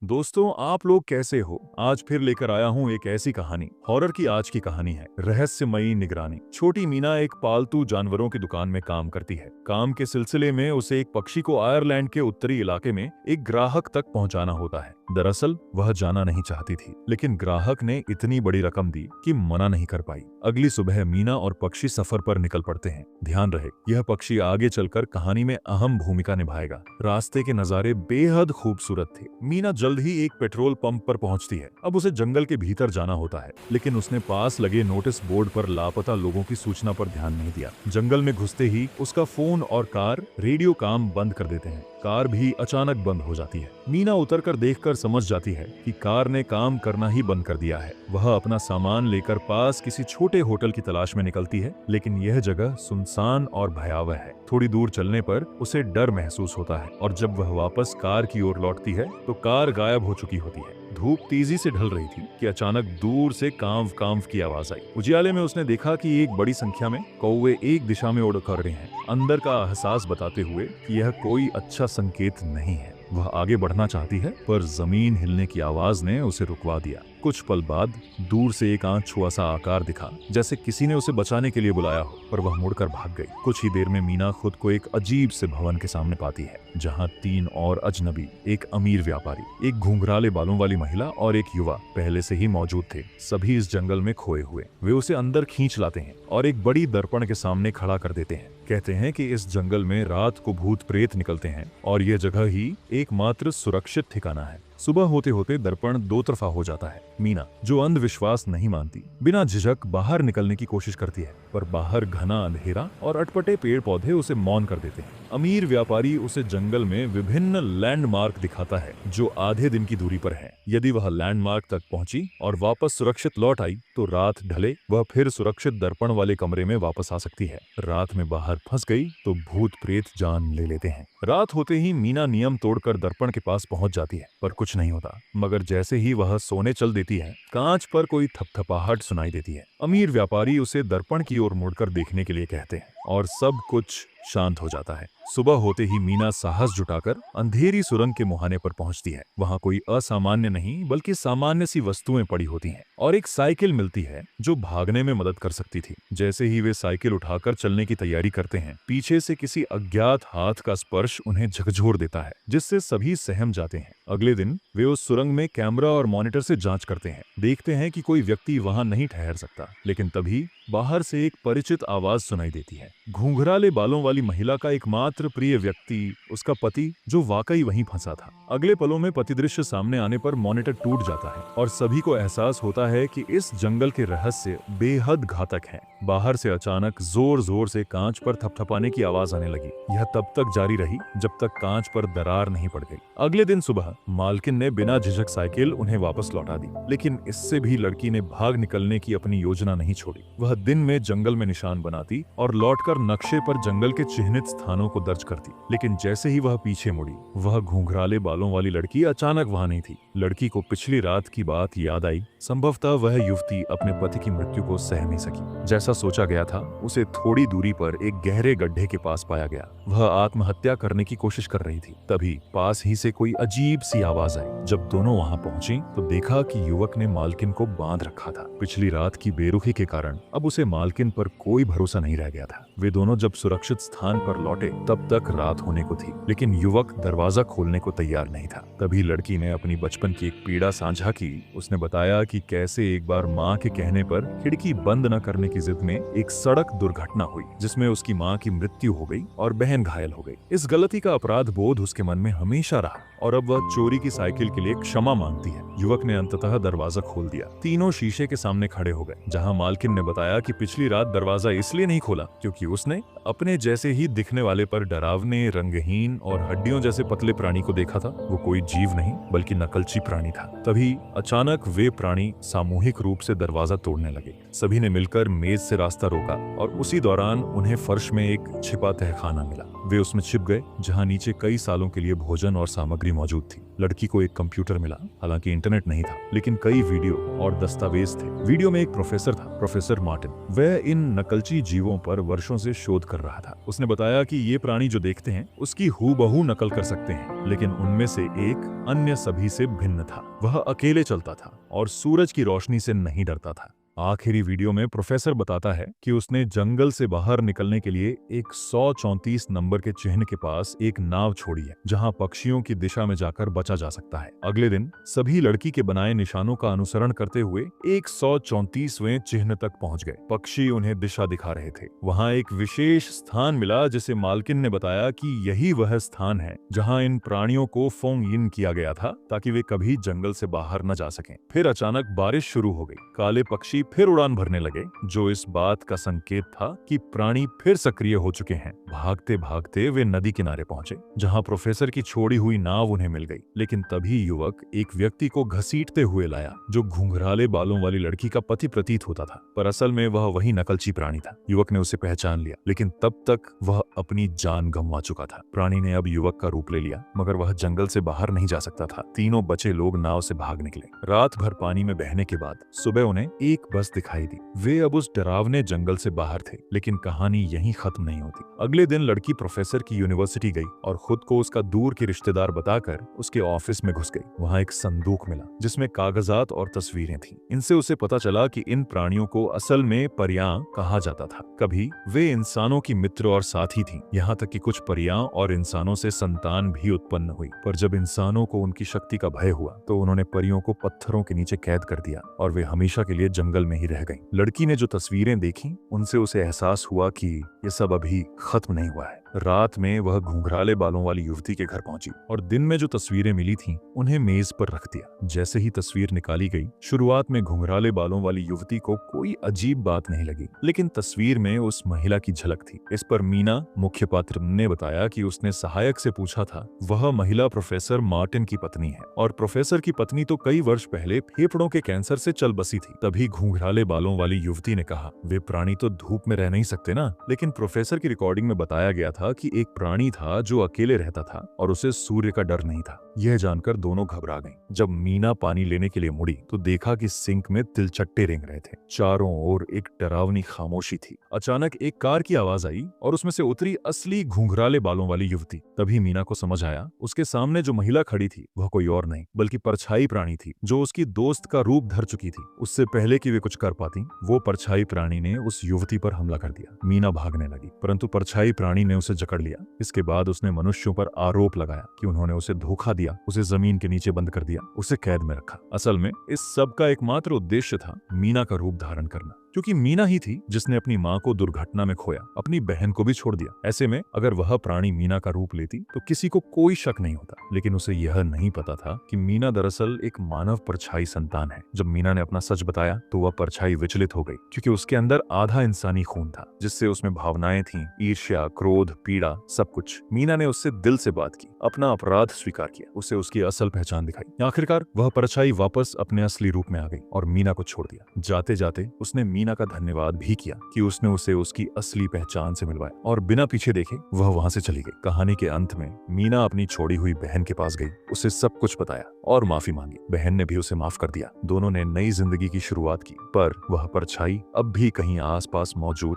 दोस्तों, आप लोग कैसे हो? आज फिर लेकर आया हूँ एक ऐसी कहानी। हॉरर की आज की कहानी है रहस्यमयी निगरानी। छोटी मीना एक पालतू जानवरों की दुकान में काम करती है। काम के सिलसिले में उसे एक पक्षी को आयरलैंड के उत्तरी इलाके में एक ग्राहक तक पहुंचाना होता है। दरअसल वह जाना नहीं चाहती थी, लेकिन ग्राहक ने इतनी बड़ी रकम दी कि मना नहीं कर पाई। अगली सुबह मीना और पक्षी सफर पर निकल पड़ते हैं। ध्यान रहे, यह पक्षी आगे चलकर कहानी में अहम भूमिका निभाएगा। रास्ते के नजारे बेहद खूबसूरत थे। मीना जल्द ही एक पेट्रोल पंप पर पहुंचती है। अब उसे जंगल के भीतर जाना होता है, लेकिन उसने पास लगे नोटिस बोर्ड पर लापता लोगों की सूचना पर ध्यान नहीं दिया। जंगल में घुसते ही उसका फोन और कार रेडियो काम बंद कर देते हैं। कार भी अचानक बंद हो जाती है। मीना उतरकर देखकर समझ जाती है कि कार ने काम करना ही बंद कर दिया है। वह अपना सामान लेकर पास किसी छोटे होटल की तलाश में निकलती है, लेकिन यह जगह सुनसान और भयावह है। थोड़ी दूर चलने पर उसे डर महसूस होता है और जब वह वापस कार की ओर लौटती है तो कार गायब हो चुकी होती है। धूप तेजी से ढल रही थी कि अचानक दूर से कांव कांव की आवाज आई। उजियाले में उसने देखा कि एक बड़ी संख्या में कौवे एक दिशा में उड़ कर रहे हैं, अंदर का एहसास बताते हुए कि यह कोई अच्छा संकेत नहीं है। वह आगे बढ़ना चाहती है, पर जमीन हिलने की आवाज ने उसे रुकवा दिया। कुछ पल बाद दूर से एक आंख छुआ सा आकार दिखा, जैसे किसी ने उसे बचाने के लिए बुलाया हो, पर वह मुड़कर भाग गई। कुछ ही देर में मीना खुद को एक अजीब से भवन के सामने पाती है, जहां तीन और अजनबी, एक अमीर व्यापारी, एक घुंघराले बालों वाली महिला और एक युवा पहले से ही मौजूद थे। सभी इस जंगल में खोए हुए। वे उसे अंदर खींच लाते हैं और एक बड़ी दर्पण के सामने खड़ा कर देते हैं। कहते हैं कि इस जंगल में रात को भूत प्रेत निकलते हैं और यह जगह ही एकमात्र सुरक्षित ठिकाना है। सुबह होते होते दर्पण दो तरफा हो जाता है। मीना, जो अंधविश्वास नहीं मानती, बिना झिझक बाहर निकलने की कोशिश करती है, पर बाहर घना अंधेरा और अटपटे पेड़ पौधे उसे मौन कर देते हैं। अमीर व्यापारी उसे जंगल में विभिन्न लैंडमार्क दिखाता है जो आधे दिन की दूरी पर है। यदि वह लैंडमार्क तक पहुंची और वापस सुरक्षित लौट आई तो रात ढले वह फिर सुरक्षित दर्पण वाले कमरे में वापस आ सकती है। रात में बाहर फंस गई तो भूत प्रेत जान ले लेते हैं। रात होते ही मीना नियम तोड़कर दर्पण के पास पहुंच जाती है, पर कुछ नहीं होता। मगर जैसे ही वह सोने चल देती है, कांच पर कोई थपथपाहट सुनाई देती है। अमीर व्यापारी उसे दर्पण की ओर मुड़कर देखने के लिए कहते हैं और सब कुछ शांत हो जाता है। सुबह होते ही मीना साहस जुटाकर अंधेरी सुरंग के मुहाने पर पहुंचती है। वहां कोई असामान्य नहीं बल्कि सामान्य सी वस्तुएं पड़ी होती हैं और एक साइकिल मिलती है जो भागने में मदद कर सकती थी। जैसे ही वे साइकिल उठाकर चलने की तैयारी करते हैं, पीछे से किसी अज्ञात हाथ का स्पर्श उन्हें झकझोर देता है, जिससे सभी सहम जाते हैं। अगले दिन वे उस सुरंग में कैमरा और मॉनिटर से जांच करते हैं। देखते हैं कि कोई व्यक्ति वहां नहीं ठहर सकता, लेकिन तभी बाहर से एक परिचित आवाज सुनाई देती है। घुंघराले बालों वाली महिला का एकमात्र प्रिय व्यक्ति, उसका पति, जो वाकई वहीं फंसा था। अगले पलों में पति दृश्य सामने आने पर मॉनिटर टूट जाता है और सभी को एहसास होता है कि इस जंगल के रहस्य बेहद घातक हैं। बाहर से अचानक जोर जोर से कांच पर थपथपाने की आवाज आने लगी। यह तब तक जारी रही जब तक कांच पर दरार नहीं पड़ गई। अगले दिन सुबह मालकिन ने बिना झिझक साइकिल उन्हें वापस लौटा दी, लेकिन इससे भी लड़की ने भाग निकलने की अपनी योजना नहीं छोड़ी। वह दिन में जंगल में निशान बनाती और लौटकर नक्शे पर जंगल के चिन्हित स्थानों को दर्ज करती, लेकिन जैसे ही वह पीछे मुड़ी, वह घुंघराले बालों वाली लड़की अचानक वहां नहीं थी। लड़की को पिछली रात की बात याद आई। संभवतः वह युवती अपने पति की मृत्यु को सह नहीं सकी। जैसा सोचा गया था, उसे थोड़ी दूरी पर एक गहरे गड्ढे के पास पाया गया। वह आत्महत्या करने की कोशिश कर रही थी। तभी पास ही से कोई अजीब सी आवाज आई। जब दोनों वहां पहुंची तो देखा कि युवक ने मालकिन को बांध रखा था। पिछली रात की बेरुखी के कारण अब उसे मालकिन पर कोई भरोसा नहीं रह गया था। वे दोनों जब सुरक्षित स्थान पर लौटे तब तक रात होने को थी, लेकिन युवक दरवाजा खोलने को तैयार नहीं था। तभी लड़की ने अपनी बचपन की एक पीड़ा साझा की। उसने बताया कि कैसे एक बार माँ के कहने पर खिड़की बंद न करने की जिद में एक सड़क दुर्घटना हुई, जिसमें उसकी माँ की मृत्यु हो गई और बहन घायल हो गई। इस गलती का अपराध बोध उसके मन में हमेशा रहा और अब वह चोरी की साइकिल के लिए क्षमा मांगती है। युवक ने अंततः दरवाजा खोल दिया। तीनों शीशे के सामने खड़े हो गए, जहां मालकिन ने बताया कि पिछली रात दरवाजा इसलिए नहीं खोला क्योंकि उसने अपने जैसे ही दिखने वाले पर डरावने, रंगहीन और हड्डियों जैसे पतले प्राणी को देखा था। वो कोई जीव नहीं बल्कि नकलची प्राणी था। तभी अचानक वे प्राणी सामूहिक रूप से दरवाजा तोड़ने लगे। सभी ने मिलकर मेज से रास्ता रोका और उसी दौरान उन्हें फर्श में एक छिपा तहखाना मिला। वे उसमें छिप गए, जहां नीचे कई सालों के लिए भोजन और सामग्री मौजूद थी। लड़की को एक कंप्यूटर मिला। हालांकि इंटरनेट नहीं था, लेकिन कई वीडियो और दस्तावेज थे। वीडियो में एक प्रोफेसर था, प्रोफेसर मार्टिन। वह इन नकलची जीवों पर वर्षों से शोध कर रहा था। उसने बताया कि ये प्राणी जो देखते हैं उसकी हूबहू नकल कर सकते हैं, लेकिन उनमें से एक अन्य सभी से भिन्न था। वह अकेले चलता था और सूरज की रोशनी से नहीं डरता था। आखिरी वीडियो में प्रोफेसर बताता है कि उसने जंगल से बाहर निकलने के लिए एक 134 नंबर के चिन्ह के पास एक नाव छोड़ी है, जहां पक्षियों की दिशा में जाकर बचा जा सकता है। अगले दिन सभी लड़की के बनाए निशानों का अनुसरण करते हुए 134वें चिन्ह तक पहुंच गए। पक्षी उन्हें दिशा दिखा रहे थे। वहां एक विशेष स्थान मिला जिसे मालकिन ने बताया कि यही वह स्थान है जहां इन प्राणियों को फोंग इन किया गया था, ताकि वे कभी जंगल से बाहर न जा सकें। फिर अचानक बारिश शुरू हो गई। काले पक्षी फिर उड़ान भरने लगे, जो इस बात का संकेत था कि प्राणी फिर सक्रिय हो चुके हैं। भागते भागते वे नदी किनारे पहुंचे, जहां प्रोफेसर की छोड़ी हुई नाव उन्हें मिल गई। लेकिन तभी युवक एक व्यक्ति को घसीटते हुए लाया, जो घुंघराले बालों वाली लड़की का पति प्रतीत होता था, पर असल में वह वही नकलची प्राणी था। युवक ने उसे पहचान लिया, लेकिन तब तक वह अपनी जान गंवा चुका था। प्राणी ने अब युवक का रूप ले लिया, मगर वह जंगल से बाहर नहीं जा सकता था। तीनों बचे लोग नाव से भाग निकले। रात भर पानी में बहने के बाद सुबह उन्हें एक बस दिखाई दी। वे अब उस डरावने जंगल से बाहर थे, लेकिन कहानी यहीं खत्म नहीं होती। अगले दिन लड़की प्रोफेसर की यूनिवर्सिटी गई और खुद को उसका दूर के रिश्तेदार बताकर उसके ऑफिस में घुस गई। वहां एक संदूक मिला जिसमें कागजात और तस्वीरें थीं। इनसे उसे पता चला कि इन प्राणियों को असल में परियां कहा जाता था। कभी वे इंसानों की मित्र और साथी थीं, यहाँ तक कि कुछ परियां और इंसानों से संतान भी उत्पन्न हुई। पर जब इंसानों को उनकी शक्ति का भय हुआ तो उन्होंने परियों को पत्थरों के नीचे कैद कर दिया और वे हमेशा के लिए जंगल में ही रह गईं। लड़की ने जो तस्वीरें देखी, उनसे उसे एहसास हुआ कि ये सब अभी खत्म नहीं हुआ है। रात में वह घुंघराले बालों वाली युवती के घर पहुंची और दिन में जो तस्वीरें मिली थीं, उन्हें मेज पर रख दिया। जैसे ही तस्वीर निकाली गई, शुरुआत में घुंघराले बालों वाली युवती को कोई अजीब बात नहीं लगी, लेकिन तस्वीर में उस महिला की झलक थी। इस पर मीना, मुख्य पात्र, ने बताया कि उसने सहायक से पूछा था। वह महिला प्रोफेसर मार्टिन की पत्नी है और प्रोफेसर की पत्नी तो कई वर्ष पहले फेफड़ों के कैंसर से चल बसी थी। तभी घुंघराले बालों वाली युवती ने कहा, वे प्राणी तो धूप में रह नहीं सकते ना। लेकिन प्रोफेसर की रिकॉर्डिंग में बताया गया था कि एक प्राणी था जो अकेले रहता था और उसे सूर्य का डर नहीं था। यह जानकर दोनों घबरा गईं। जब मीना पानी लेने के लिए मुड़ी तो देखा कि सिंक में तिलचट्टे रेंग रहे थे। चारों ओर एक डरावनी खामोशी थी। अचानक एक कार की आवाज आई और उसमें से उतरी असली घुंघराले बालों वाली युवती। तभी मीना को समझ आया, उसके सामने जो महिला खड़ी थी वह कोई और नहीं बल्कि परछाई प्राणी थी, जो उसकी दोस्त का रूप धर चुकी थी। उससे पहले कि वे कुछ कर पाती, वो परछाई प्राणी ने उस युवती पर हमला कर दिया। मीना भागने लगी, परंतु परछाई प्राणी ने उसे जकड़ लिया। इसके बाद उसने मनुष्यों पर आरोप लगाया कि उन्होंने उसे धोखा दिया, उसे जमीन के नीचे बंद कर दिया, उसे कैद में रखा। असल में इस सब का एकमात्र उद्देश्य था मीना का रूप धारण करना, क्योंकि मीना ही थी जिसने अपनी माँ को दुर्घटना में खोया, अपनी बहन को भी छोड़ दिया। ऐसे में अगर वह प्राणी मीना का रूप लेती तो किसी को कोई शक नहीं होता। लेकिन उसे यह नहीं पता था कि मीना दरअसल एक मानव परछाई संतान है। जब मीना ने अपना सच बताया तो वह परछाई विचलित हो गई, क्योंकि उसके अंदर आधा इंसानी खून था, जिससे उसमें भावनाएं थीं, ईर्ष्या, क्रोध, पीड़ा, सब कुछ। मीना ने उससे दिल से बात की, अपना अपराध स्वीकार किया, उसे उसकी असल पहचान दिखाई। आखिरकार वह परछाई वापस अपने असली रूप में आ गई और मीना को छोड़ दिया। जाते जाते उसने मीना का धन्यवाद भी किया कि उसने उसे उसकी असली पहचान से मिलवाया, और बिना पीछे देखे वह वहां से चली गई। कहानी के अंत में मीना अपनी छोड़ी हुई बहन के पास गई, उसे सब कुछ बताया और माफी मांगी। बहन ने भी उसे माफ कर दिया। दोनों ने नई जिंदगी की शुरुआत की, पर वह परछाई अब भी कहीं आसपास मौजूद